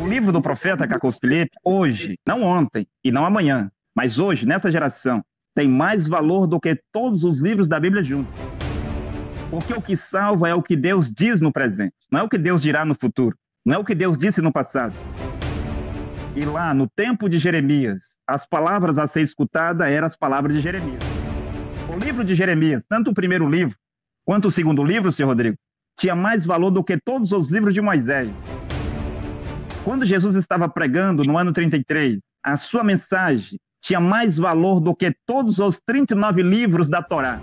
livro do profeta Cacos Filipe, hoje, não ontem e não amanhã, mas hoje, nessa geração, tem mais valor do que todos os livros da Bíblia juntos. Porque o que salva é o que Deus diz no presente, não é o que Deus dirá no futuro, não é o que Deus disse no passado. E lá, no tempo de Jeremias, as palavras a ser escutada eram as palavras de Jeremias. O livro de Jeremias, tanto o primeiro livro quanto o segundo livro, senhor Rodrigo, tinha mais valor do que todos os livros de Moisés. Quando Jesus estava pregando no ano 33, a sua mensagem tinha mais valor do que todos os 39 livros da Torá.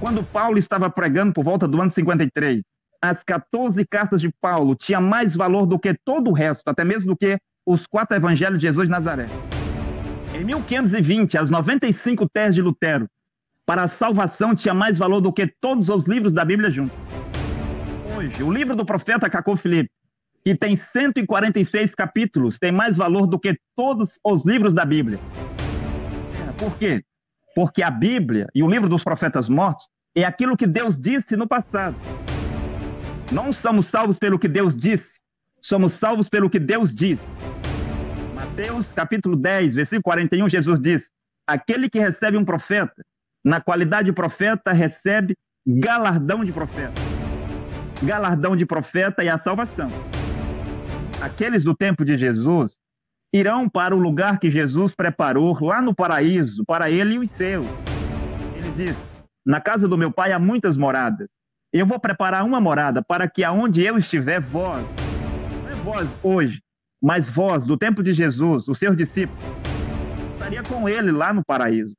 Quando Paulo estava pregando por volta do ano 53, as 14 cartas de Paulo tinham mais valor do que todo o resto, até mesmo do que os 4 evangelhos de Jesus de Nazaré. Em 1520, as 95 teses de Lutero para a salvação tinha mais valor do que todos os livros da Bíblia juntos. Hoje, o livro do profeta Cacos Filipe, que tem 146 capítulos, tem mais valor do que todos os livros da Bíblia. Por quê? Porque a Bíblia e o livro dos profetas mortos é aquilo que Deus disse no passado. Não somos salvos pelo que Deus disse, somos salvos pelo que Deus diz. Mateus capítulo 10, versículo 41, Jesus diz: aquele que recebe um profeta, na qualidade de profeta, recebe galardão de profeta. Galardão de profeta é a salvação. Aqueles do tempo de Jesus irão para o lugar que Jesus preparou lá no paraíso, para ele e os seus. Ele diz: na casa do meu pai há muitas moradas. Eu vou preparar uma morada para que aonde eu estiver, vós, não é vós hoje, mas vós, do tempo de Jesus, os seus discípulos, estaria com ele lá no paraíso.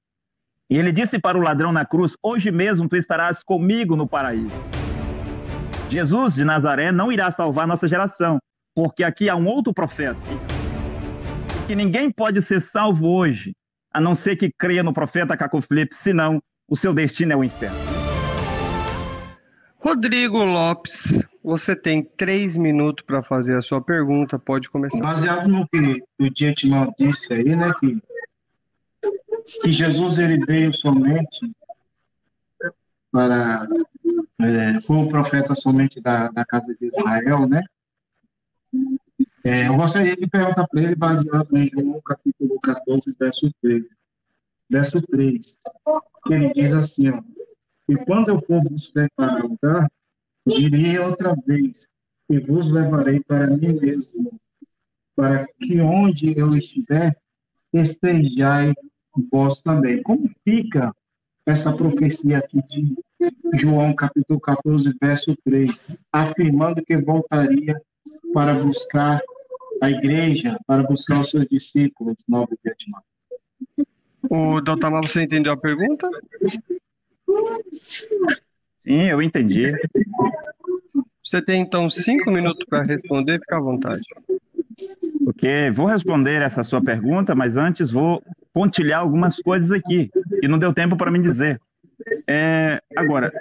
E ele disse para o ladrão na cruz: hoje mesmo tu estarás comigo no paraíso. Jesus de Nazaré não irá salvar nossa geração, porque aqui há um outro profeta. E que ninguém pode ser salvo hoje, a não ser que creia no profeta Cacos Filipe, senão o seu destino é o inferno. Rodrigo Lopes, você tem 3 minutos para fazer a sua pergunta, pode começar. Baseado no que o Dietmar disse aí, né, que Jesus ele veio somente para... foi o profeta somente da casa de Israel, né? Eu gostaria de perguntar para ele, baseado em João capítulo 14, verso 3, que ele diz assim, ó: e quando eu for vos preparar lugar, virei outra vez e vos levarei para mim mesmo, para que onde eu estiver, estejais vós também. Como fica essa profecia aqui de João capítulo 14, verso 3, afirmando que voltaria para buscar a igreja, para buscar os seus discípulos, Novo Vietnã? O Daltamar, você entendeu a pergunta? Sim, eu entendi. Você tem, então, 5 minutos para responder, fica à vontade. Ok, vou responder essa sua pergunta, mas antes vou pontilhar algumas coisas aqui, que não deu tempo para me dizer. Agora,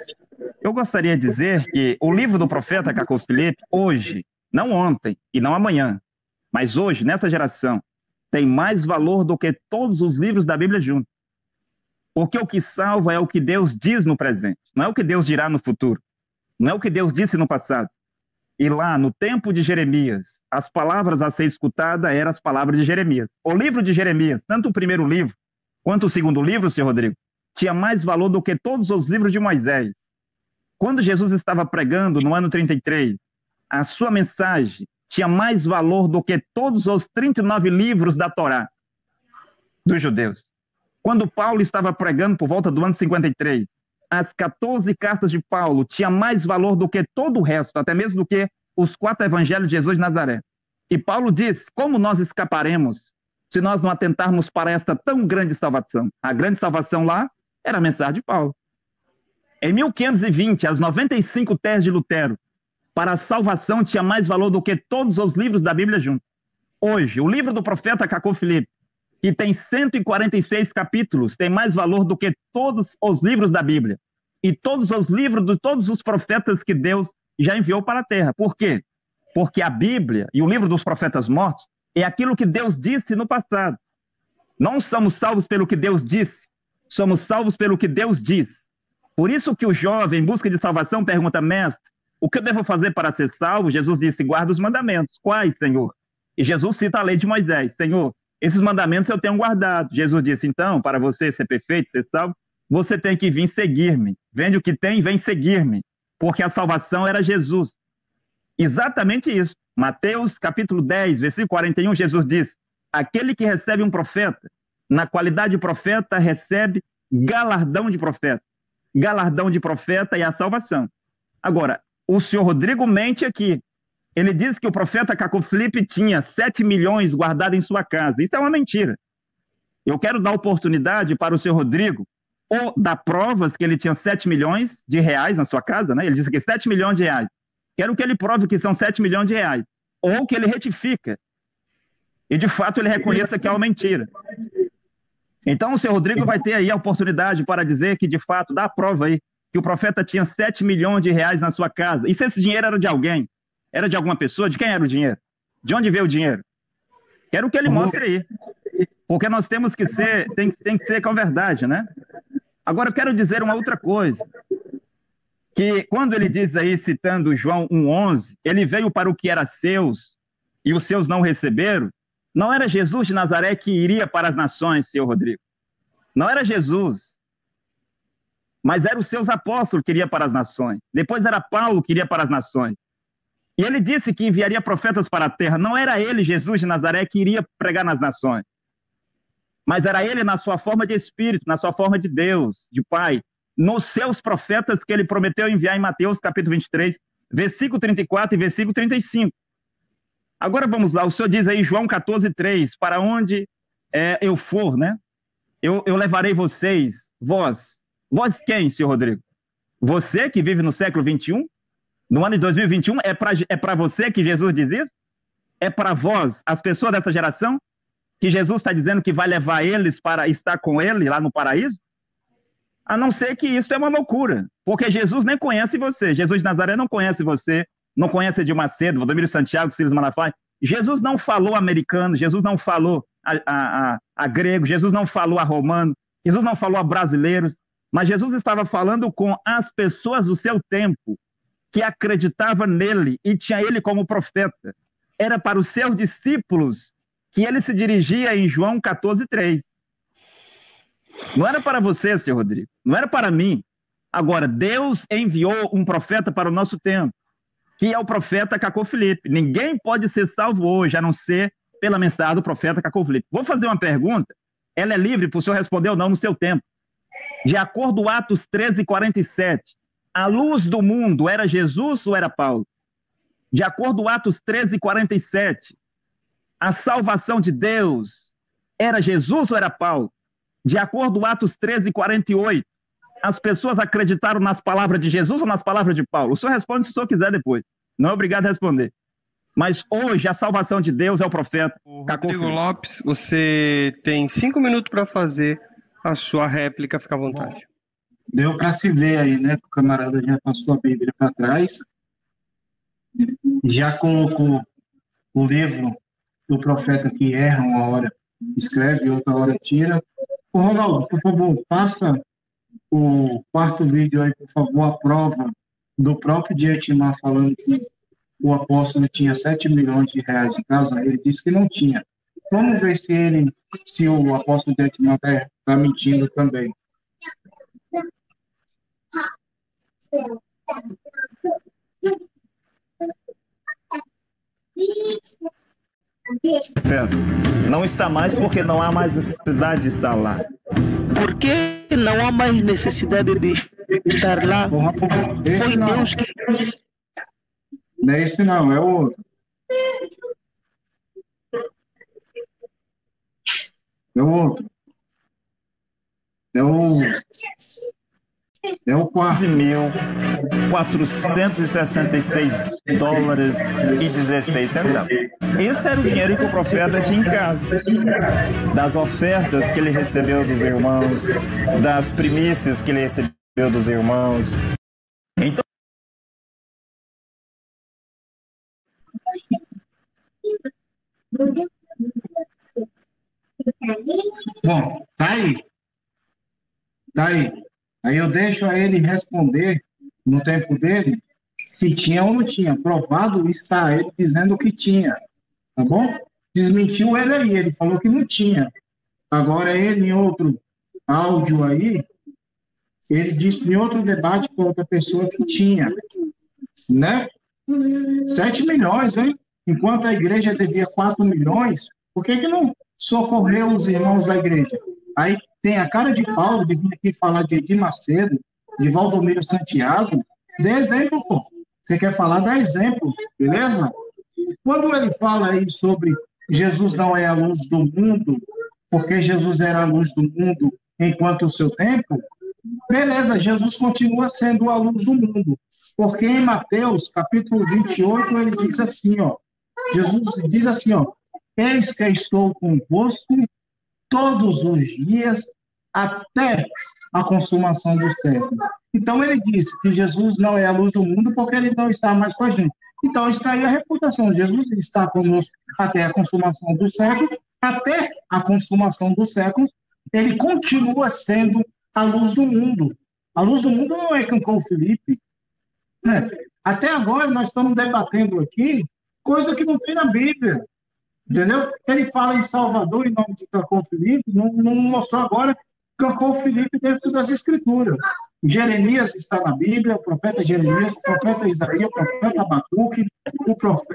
eu gostaria de dizer que o livro do profeta Cacos Filipe, hoje, não ontem e não amanhã, mas hoje, nessa geração, tem mais valor do que todos os livros da Bíblia juntos. Porque o que salva é o que Deus diz no presente, não é o que Deus dirá no futuro, não é o que Deus disse no passado. E lá, no tempo de Jeremias, as palavras a ser escutada eram as palavras de Jeremias. O livro de Jeremias, tanto o primeiro livro quanto o segundo livro, senhor Rodrigo, tinha mais valor do que todos os livros de Moisés. Quando Jesus estava pregando no ano 33, a sua mensagem tinha mais valor do que todos os 39 livros da Torá dos judeus. Quando Paulo estava pregando por volta do ano 53, as 14 cartas de Paulo tinham mais valor do que todo o resto, até mesmo do que os 4 evangelhos de Jesus de Nazaré. E Paulo diz: como nós escaparemos se nós não atentarmos para esta tão grande salvação? A grande salvação lá era a mensagem de Paulo. Em 1520, as 95 teses de Lutero para a salvação tinha mais valor do que todos os livros da Bíblia juntos. Hoje, o livro do profeta Cacos Filipe, que tem 146 capítulos, tem mais valor do que todos os livros da Bíblia e todos os livros de todos os profetas que Deus já enviou para a terra. Por quê? Porque a Bíblia e o livro dos profetas mortos é aquilo que Deus disse no passado. Não somos salvos pelo que Deus disse, somos salvos pelo que Deus diz. Por isso que o jovem em busca de salvação pergunta: mestre, O que eu devo fazer para ser salvo? Jesus disse, guarda os mandamentos. Quais, Senhor? E Jesus cita a lei de Moisés. Senhor, esses mandamentos eu tenho guardado. Jesus disse, então, para você ser perfeito, ser salvo, você tem que vir seguir-me. Vende o que tem, vem seguir-me. Porque a salvação era Jesus. Exatamente isso. Mateus capítulo 10, versículo 41, Jesus diz, aquele que recebe um profeta, na qualidade de profeta, recebe galardão de profeta. Galardão de profeta é a salvação. Agora, o senhor Rodrigo mente aqui. Ele diz que o profeta Caco Felipe tinha 7 milhões guardados em sua casa. Isso é uma mentira. Eu quero dar oportunidade para o senhor Rodrigo, ou dar provas que ele tinha 7 milhões de reais na sua casa, né? Ele disse que 7 milhões de reais. Quero que ele prove que são 7 milhões de reais. Ou que ele retifica. E, de fato, ele reconheça que é uma mentira. Então, o senhor Rodrigo vai ter aí a oportunidade para dizer que, de fato, dá a prova aí, que o profeta tinha 7 milhões de reais na sua casa. E se esse dinheiro era de alguém? Era de alguma pessoa? De quem era o dinheiro? De onde veio o dinheiro? Quero que ele mostre aí. Porque nós temos que ser, tem que ser com a verdade, né? Agora, eu quero dizer uma outra coisa. Que quando ele diz aí, citando João 1,11, ele veio para o que era seus, e os seus não receberam, não era Jesus de Nazaré que iria para as nações, senhor Rodrigo. Não era Jesus. Mas eram os seus apóstolos que iriam para as nações. Depois era Paulo que iria para as nações. E ele disse que enviaria profetas para a terra. Não era ele, Jesus de Nazaré, que iria pregar nas nações. Mas era ele na sua forma de espírito, na sua forma de Deus, de Pai, nos seus profetas que ele prometeu enviar em Mateus capítulo 23, versículo 34 e versículo 35. Agora vamos lá, o senhor diz aí, João 14:3, para onde eu for, né? Eu levarei vocês, vós quem, senhor Rodrigo? Você que vive no século 21? No ano de 2021, é para você que Jesus diz isso? É para vós, as pessoas dessa geração, que Jesus está dizendo que vai levar eles para estar com ele lá no paraíso? A não ser que isso é uma loucura, porque Jesus nem conhece você. Jesus de Nazaré não conhece você, não conhece Edir Macedo, Valdomiro Santiago, Silas Malafaia. Jesus não falou americano, Jesus não falou a grego, Jesus não falou a romano, Jesus não falou a brasileiros, mas Jesus estava falando com as pessoas do seu tempo, que acreditavam nele e tinha ele como profeta. Era para os seus discípulos que ele se dirigia em João 14:3. Não era para você, senhor Rodrigo, não era para mim. Agora, Deus enviou um profeta para o nosso tempo, que é o profeta Caco Felipe. Ninguém pode ser salvo hoje, a não ser pela mensagem do profeta Caco Felipe. Vou fazer uma pergunta, ela é livre para o senhor responder ou não no seu tempo. De acordo com Atos 13:47, a luz do mundo era Jesus ou era Paulo? De acordo com Atos 13:47, a salvação de Deus era Jesus ou era Paulo? De acordo com Atos 13:48, as pessoas acreditaram nas palavras de Jesus ou nas palavras de Paulo? O senhor responde se o senhor quiser depois. Não é obrigado a responder. Mas hoje a salvação de Deus é o profeta. Rodrigo Lopes, você tem 5 minutos para fazer a sua réplica, fica à vontade. Deu para se ver aí, né? O camarada já passou a Bíblia para trás, já colocou o livro do profeta que erra, uma hora escreve, outra hora tira. Ô, Ronaldo, por favor, passa o quarto vídeo aí, por favor, a prova do próprio Dietimar falando que o apóstolo tinha 7 milhões de reais em casa. Ele disse que não tinha. Vamos ver se o apóstolo Dietimar está mentindo também. Não está mais porque não há mais necessidade de estar lá. Por que não há mais necessidade de estar lá? Foi Deus que... Não é esse não, é o outro. É o outro. É o quarto. $11.466,16. Esse era o dinheiro que o profeta tinha em casa. Das ofertas que ele recebeu dos irmãos, das primícias que ele recebeu dos irmãos. Então, bom, tá aí. Tá aí. Aí eu deixo a ele responder no tempo dele, se tinha ou não tinha. Provado está ele dizendo que tinha, tá bom? Desmentiu ele aí, ele falou que não tinha. Agora ele, em outro áudio aí, ele disse em outro debate com outra pessoa que tinha, né? 7 milhões, hein? Enquanto a igreja devia 4 milhões, por que não socorreu os irmãos da igreja? Aí tem a cara de Paulo de vir aqui falar de Edir Macedo, de Valdomiro Santiago. Dê exemplo, pô. Você quer falar, dá exemplo, beleza? Quando ele fala aí sobre Jesus não é a luz do mundo, porque Jesus era a luz do mundo enquanto o seu tempo, beleza, Jesus continua sendo a luz do mundo. Porque em Mateus, capítulo 28, ele diz assim, ó, Jesus diz assim, ó, eis que estou convosco todos os dias até a consumação dos séculos. Então ele disse que Jesus não é a luz do mundo porque ele não está mais com a gente. Então está aí a reputação. Jesus está conosco até a consumação dos séculos, até a consumação dos séculos, ele continua sendo a luz do mundo. A luz do mundo não é Cancão Felipe. Né? Até agora nós estamos debatendo aqui coisa que não tem na Bíblia. Entendeu? Ele fala em Salvador em nome de Cancão Felipe, não mostrou agora Cancão Felipe dentro das Escrituras. Jeremias está na Bíblia, o profeta Jeremias, o profeta Isaías, o profeta Abacuque,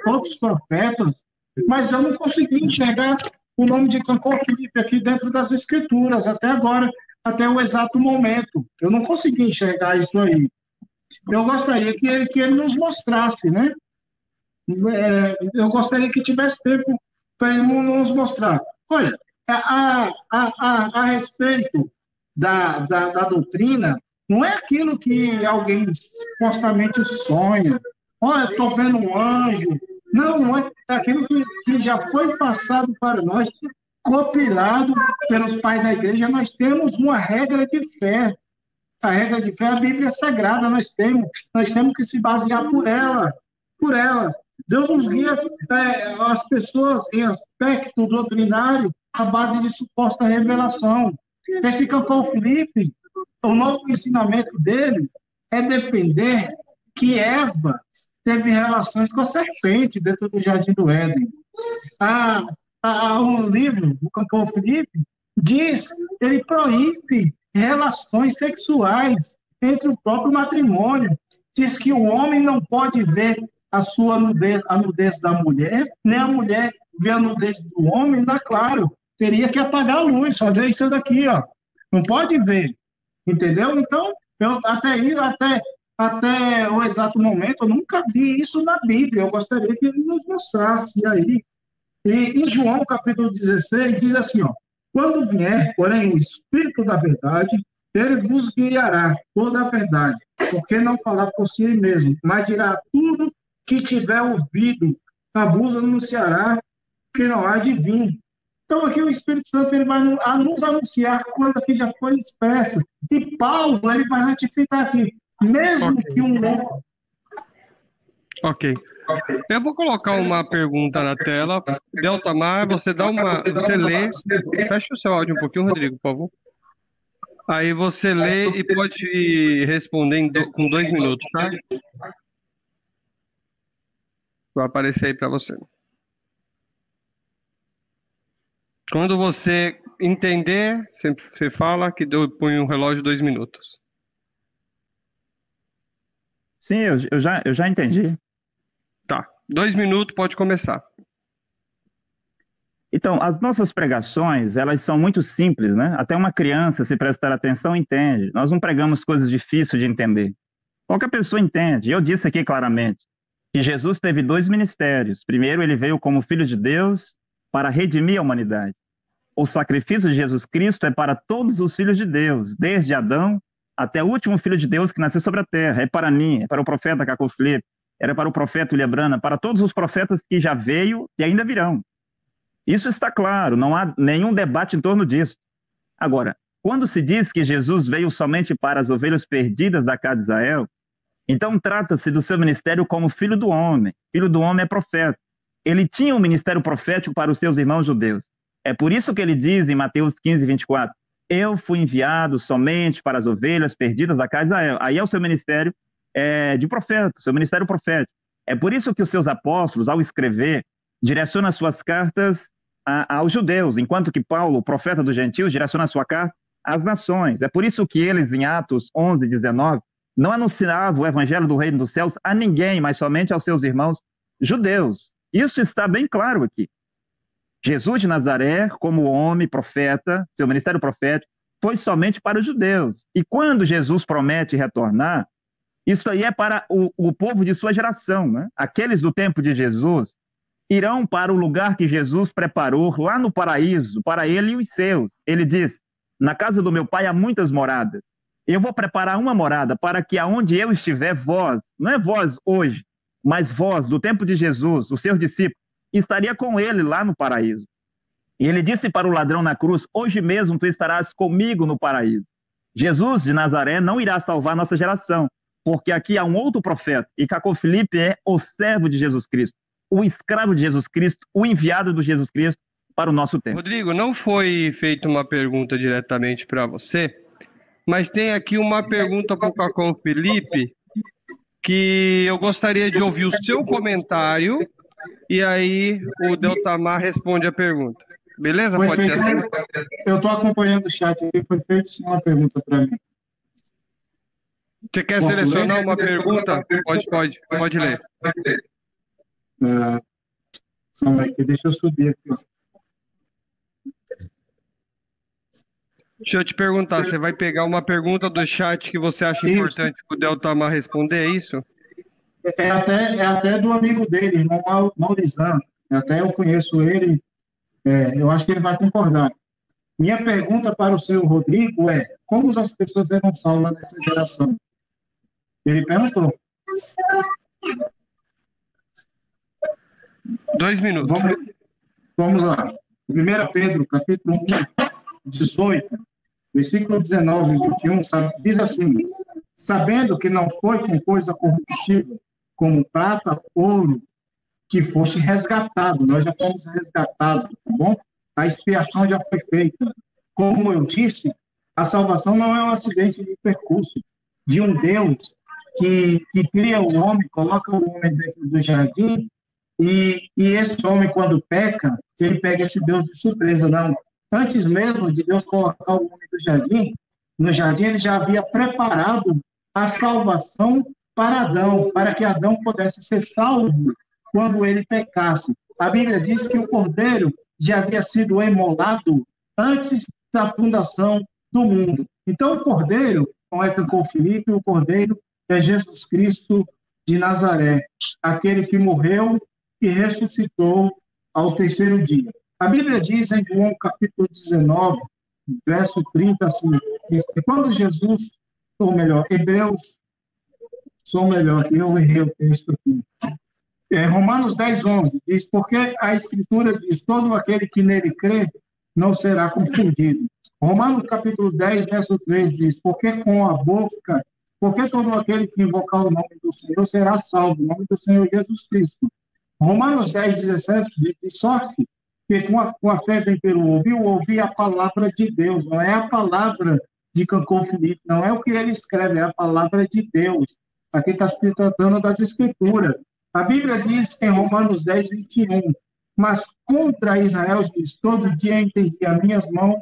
outros profetas, mas eu não consegui enxergar o nome de Cancão Felipe aqui dentro das Escrituras, até agora, até o exato momento. Eu não consegui enxergar isso aí. Eu gostaria que ele nos mostrasse, né? Eu gostaria que tivesse tempo para ele nos mostrar. Olha, a respeito da doutrina, não é aquilo que alguém supostamente sonha. Olha, estou vendo um anjo. Não é. É aquilo que já foi passado para nós, compilado pelos pais da igreja. Nós temos uma regra de fé. A regra de fé, a Bíblia Sagrada, nós temos que se basear por ela. Por ela. Deus nos guia as pessoas em aspecto doutrinário à base de suposta revelação. Esse Cancão Felipe, o novo ensinamento dele é defender que Eva teve relações com a serpente dentro do Jardim do Éden. O livro do Cancão Felipe diz, ele proíbe relações sexuais entre o próprio matrimônio. Diz que o homem não pode ver a nudez da mulher, nem a mulher ver a nudez do homem, dá claro. Teria que apagar a luz, só ver isso daqui, ó. Não pode ver, entendeu? Então, até o exato momento, eu nunca vi isso na Bíblia. Eu gostaria que ele nos mostrasse aí. E em João, capítulo 16, diz assim, ó, quando vier, porém, o Espírito da verdade, ele vos guiará toda a verdade, porque não falar por si mesmo, mas dirá tudo que tiver ouvido, vos anunciará que não há de vir. Então, aqui o Espírito Santo ele vai nos anunciar coisa que já foi expressa. E Paulo ele vai ratificar aqui, mesmo que um louco. Ok. Eu vou colocar uma pergunta na tela. Deltamar, você lê. Fecha o seu áudio um pouquinho, Rodrigo, por favor. Aí você lê e pode responder com 2 minutos, tá? Vai aparecer aí para você. Quando você entender, você fala que eu ponho um relógio 2 minutos. Sim, eu já entendi. Tá, 2 minutos, pode começar. Então, as nossas pregações, elas são muito simples, né? Até uma criança, se prestar atenção, entende. Nós não pregamos coisas difíceis de entender. Qualquer pessoa entende. Eu disse aqui claramente que Jesus teve 2 ministérios. Primeiro, ele veio como Filho de Deus para redimir a humanidade. O sacrifício de Jesus Cristo é para todos os filhos de Deus, desde Adão até o último Filho de Deus que nasceu sobre a terra. É para mim, é para o profeta Cancão Felipe, era para o profeta William Branham, para todos os profetas que já veio e ainda virão. Isso está claro, não há nenhum debate em torno disso. Agora, quando se diz que Jesus veio somente para as ovelhas perdidas da casa de Israel, então trata-se do seu ministério como filho do homem. Filho do homem é profeta. Ele tinha um ministério profético para os seus irmãos judeus. É por isso que ele diz em Mateus 15, 24, eu fui enviado somente para as ovelhas perdidas da casa de Israel. Aí é o seu ministério, de profeta, seu ministério profético. É por isso que os seus apóstolos, ao escrever, direcionam as suas cartas aos judeus, enquanto que Paulo, o profeta dos gentios, direciona a sua carta às nações. É por isso que eles, em Atos 11, 19, não anunciavam o evangelho do reino dos céus a ninguém, mas somente aos seus irmãos judeus. Isso está bem claro aqui. Jesus de Nazaré, como homem, profeta, seu ministério profético, foi somente para os judeus. E quando Jesus promete retornar, isso aí é para o povo de sua geração, né? Aqueles do tempo de Jesus irão para o lugar que Jesus preparou lá no paraíso, para ele e os seus. Ele diz, na casa do meu pai há muitas moradas. Eu vou preparar uma morada para que aonde eu estiver, vós, não é vós hoje, mas vós, do tempo de Jesus, os seus discípulos, estaria com ele lá no paraíso. E ele disse para o ladrão na cruz, hoje mesmo tu estarás comigo no paraíso. Jesus de Nazaré não irá salvar nossa geração, porque aqui há um outro profeta, e Cacô Felipe é o servo de Jesus Cristo, o escravo de Jesus Cristo, o enviado de Jesus Cristo para o nosso tempo. Rodrigo, não foi feita uma pergunta diretamente para você, mas tem aqui uma pergunta para o Cacô Felipe, que eu gostaria de ouvir o seu comentário, e aí o Deltamar responde a pergunta. Beleza? Pode ser assim? Eu estou acompanhando o chat aqui, foi feita uma pergunta para mim. Você quer selecionar uma pergunta? Pode ler. Calma aí, deixa eu subir aqui. Deixa eu te perguntar, você vai pegar uma pergunta do chat que você acha importante para o Deltamar responder, é isso? É até do amigo dele, irmão Maurizano. Até eu conheço ele, eu acho que ele vai concordar. Minha pergunta para o senhor Rodrigo é, como as pessoas serão salvas nessa geração? Ele perguntou. 2 minutos. Vamos lá. 1 Pedro, capítulo 1, 18, versículo 19 e 21, diz assim, sabendo que não foi com coisa corruptível, como prata, ouro, que foste resgatado. Nós já fomos resgatados, tá bom? A expiação já foi feita. Como eu disse, a salvação não é um acidente de percurso de um Deus que cria o homem, coloca o homem dentro do jardim, e esse homem, quando peca, ele pega esse Deus de surpresa, não. Antes mesmo de Deus colocar o homem no jardim, ele já havia preparado a salvação para Adão, para que Adão pudesse ser salvo quando ele pecasse. A Bíblia diz que o cordeiro já havia sido imolado antes da fundação do mundo. Então, o cordeiro, não é Cacô Felipe, o cordeiro é Jesus Cristo de Nazaré, aquele que morreu e ressuscitou ao terceiro dia. A Bíblia diz em João capítulo 19, verso 30, assim, que quando Jesus, ou melhor, Hebreus, eu errei o texto aqui. Romanos 10, 11, diz, porque a Escritura diz, todo aquele que nele crê não será confundido. Romanos capítulo 10, verso 3 diz, porque todo aquele que invocar o nome do Senhor será salvo, o nome do Senhor Jesus Cristo. Romanos 10, 17 diz, de sorte que com a fé vem pelo ouvir a palavra de Deus, não é a palavra de Cacô Felipe, não é o que ele escreve, é a palavra de Deus. Aqui está se tratando das Escrituras. A Bíblia diz em Romanos 10, 21, mas contra Israel diz, todo dia entendi as minhas mãos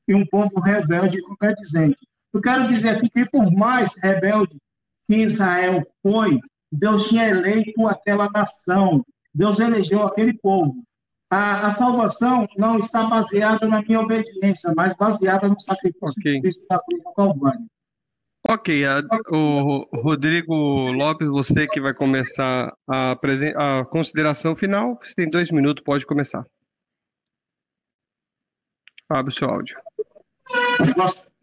e um povo rebelde e contradizente. Eu quero dizer aqui que por mais rebelde que Israel foi, Deus tinha eleito aquela nação, Deus elegeu aquele povo. A salvação não está baseada na minha obediência, mas baseada no sacrifício de Cristo na cruz do Calvário. Ok, o Rodrigo Lopes, você que vai começar a consideração final, você tem 2 minutos, pode começar. Abre o seu áudio.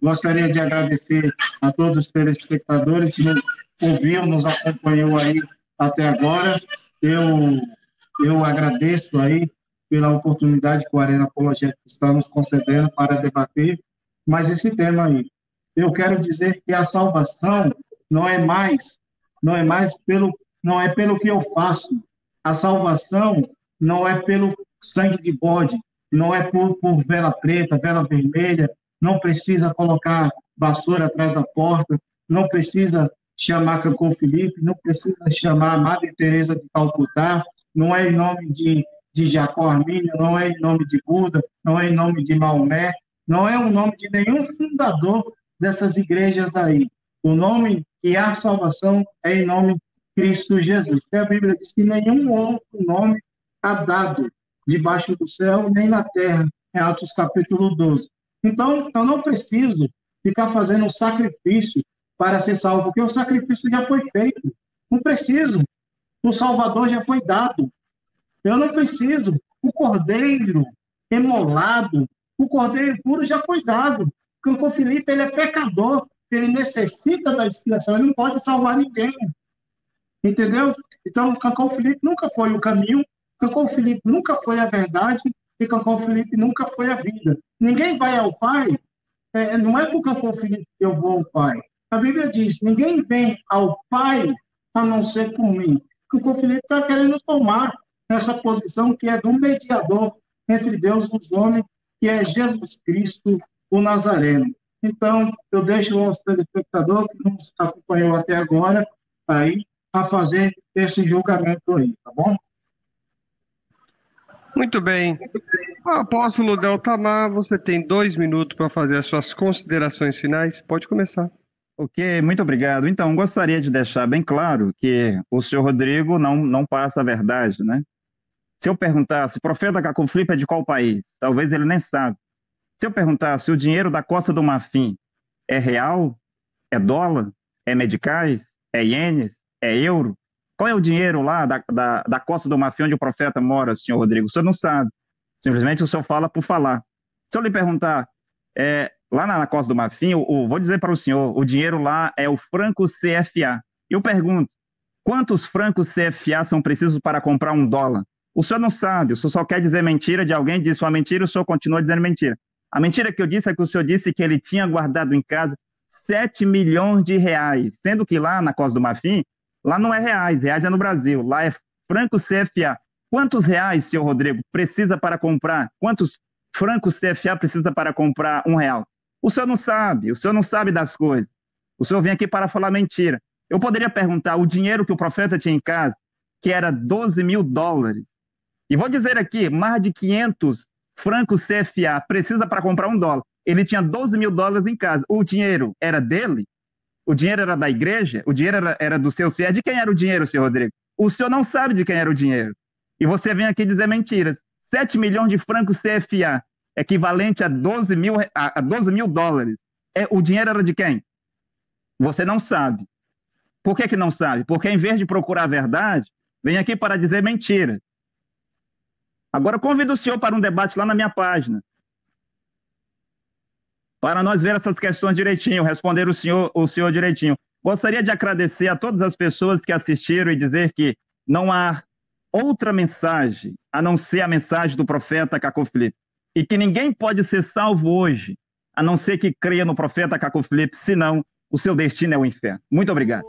Gostaria de agradecer a todos os telespectadores que nos ouviram, nos acompanhou aí até agora. Eu agradeço aí pela oportunidade que o Arena Apologética está nos concedendo para debater mais esse tema aí. Eu quero dizer que a salvação não é pelo que eu faço. A salvação não é pelo sangue de bode, não é por vela preta, vela vermelha, não precisa colocar vassoura atrás da porta, não precisa chamar Cacô Felipe, não precisa chamar Madre Teresa de Calcutá, não é em nome de Jacó Armínio, não é em nome de Buda, não é em nome de Maomé, não é o nome de nenhum fundador dessas igrejas aí. O nome que há salvação é em nome de Cristo Jesus. Porque a Bíblia diz que nenhum outro nome há dado debaixo do céu, nem na terra, em Atos capítulo 12. Então, eu não preciso ficar fazendo um sacrifício para ser salvo, porque o sacrifício já foi feito. Não preciso. O Salvador já foi dado. Eu não preciso. O cordeiro emolado, o cordeiro puro já foi dado. Cacô Felipe, ele é pecador, ele necessita da expiação, ele não pode salvar ninguém. Entendeu? Então, Cacô Felipe nunca foi o caminho, Cacô Felipe nunca foi a verdade e Cacô Felipe nunca foi a vida. Ninguém vai ao Pai, não é por Cacô Felipe que eu vou ao Pai. A Bíblia diz, ninguém vem ao Pai a não ser por mim. Cacô Felipe está querendo tomar essa posição que é do mediador entre Deus e os homens, que é Jesus Cristo, o Nazareno. Então, eu deixo o nosso telespectador que nos acompanhou até agora aí a fazer esse julgamento aí, tá bom? Muito bem. Apóstolo Deltamar, você tem 2 minutos para fazer as suas considerações finais. Pode começar. Ok, muito obrigado. Então, gostaria de deixar bem claro que o senhor Rodrigo não passa a verdade, né? Se eu perguntasse, profeta Cacô Felipe é de qual país? Talvez ele nem sabe. Se eu perguntasse, o dinheiro da Costa do Marfim é real? É dólar? É medicais? É ienes? É euro? Qual é o dinheiro lá da Costa do Marfim onde o profeta mora, senhor Rodrigo? O senhor não sabe. Simplesmente o senhor fala por falar. Se eu lhe perguntar, lá na Costa do Marfim, vou dizer para o senhor, o dinheiro lá é o franco CFA. Eu pergunto, quantos francos CFA são precisos para comprar um dólar? O senhor não sabe, o senhor só quer dizer mentira de alguém, disse uma mentira, o senhor continua dizendo mentira. A mentira que eu disse é que o senhor disse que ele tinha guardado em casa 7 milhões de reais, sendo que lá na Costa do Marfim, lá não é reais é no Brasil, lá é franco CFA. Quantos reais, senhor Rodrigo, precisa para comprar? Quantos francos CFA precisa para comprar R$1? O senhor não sabe das coisas. O senhor vem aqui para falar mentira. Eu poderia perguntar o dinheiro que o profeta tinha em casa, que era 12 mil dólares. E vou dizer aqui, mais de 500 francos CFA precisa para comprar $1. Ele tinha 12 mil dólares em casa. O dinheiro era dele? O dinheiro era da igreja? O dinheiro era do seu fiel? De quem era o dinheiro, senhor Rodrigo? O senhor não sabe de quem era o dinheiro. E você vem aqui dizer mentiras. 7 milhões de francos CFA, equivalente a 12 mil dólares. O dinheiro era de quem? Você não sabe. Por que não sabe? Porque em vez de procurar a verdade, vem aqui para dizer mentiras. Agora convido o senhor para um debate lá na minha página, para nós ver essas questões direitinho, responder o senhor direitinho. Gostaria de agradecer a todas as pessoas que assistiram e dizer que não há outra mensagem a não ser a mensagem do profeta Cacô Felipe. E que ninguém pode ser salvo hoje, a não ser que creia no profeta Cacô Felipe, senão o seu destino é o inferno. Muito obrigado.